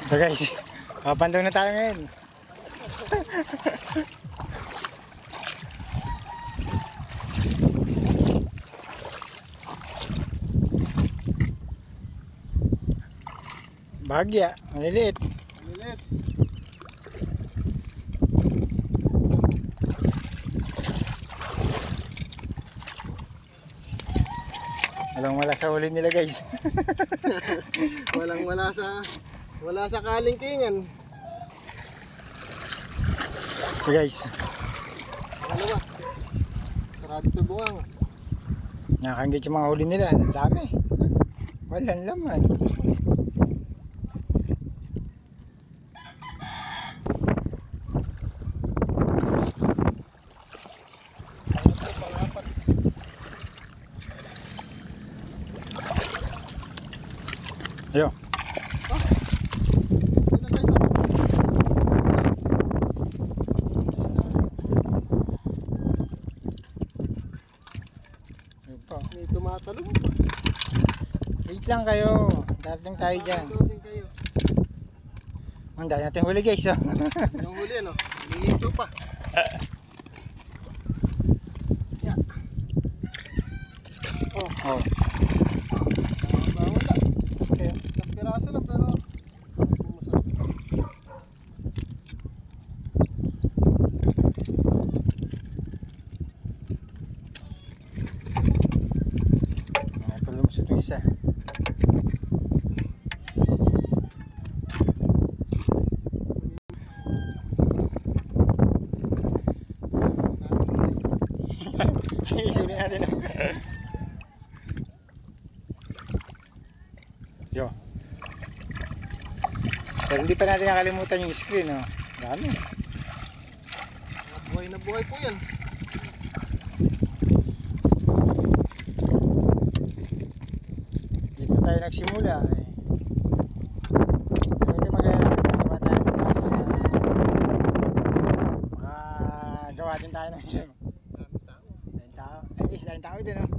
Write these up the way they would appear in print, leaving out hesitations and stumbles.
So guys, papandong na tayo ngayon. Bahagya, maliliit. Maliliit. Walang wala sa huli nila guys. Wala sa kalingkingan. So guys, Ano ba? Sarado pa buwang. nakakanggit yung mga huli nila. Ang dami. Walang laman. Yo. May tumatalong. Wait lang kayo. Darating tayo dyan. Darating kayo. Ang dami natin huli guys. Oh. Yung huli ano? Hihito pa. Yeah. Oh. Wala. Okay. Piraso lang pero masarap. Palumusot yung isa. Isunin natin. Yo. Pero hindi pa natin nakalimutan yung screen, oh. Dami. Buhay na buhay po yan. Dito tayo nagsimula, eh. Pero hindi mag-alala. Magawa tayo ng parang makagawa din tayo ng yun. Daming tao. Ay guys, daming tao din, oh.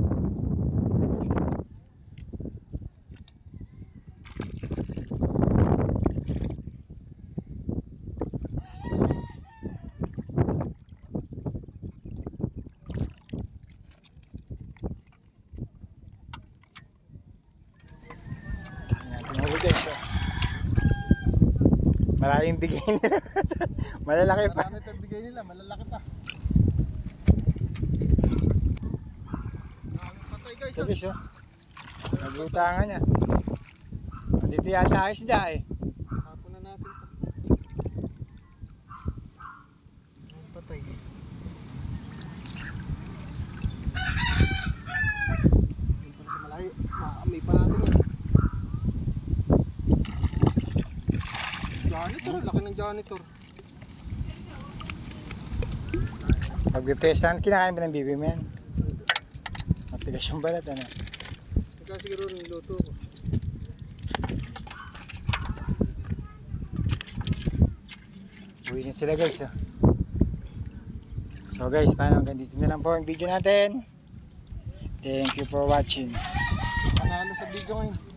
Maraming bigay nila. Malalaki pa. Marami pa bigay nila, malalaki pa. Patay guys. So guys, oh. Naglutangan niya. Dito yata isda, eh. Hapon na natin ito. Patay. Yung pa sa malayo. Maamoy pa natin yan. Janitor, laki ng janitor. Pag-pesta, kinakain ba ng bibi mo yan? Matigas yung balat, ano? Ikaw siguro niluto ko. Uwi na sila guys, oh. So guys, paano? Hanggang dito na lang po ang video natin. Thank you for watching. Panalo sa video ngayon.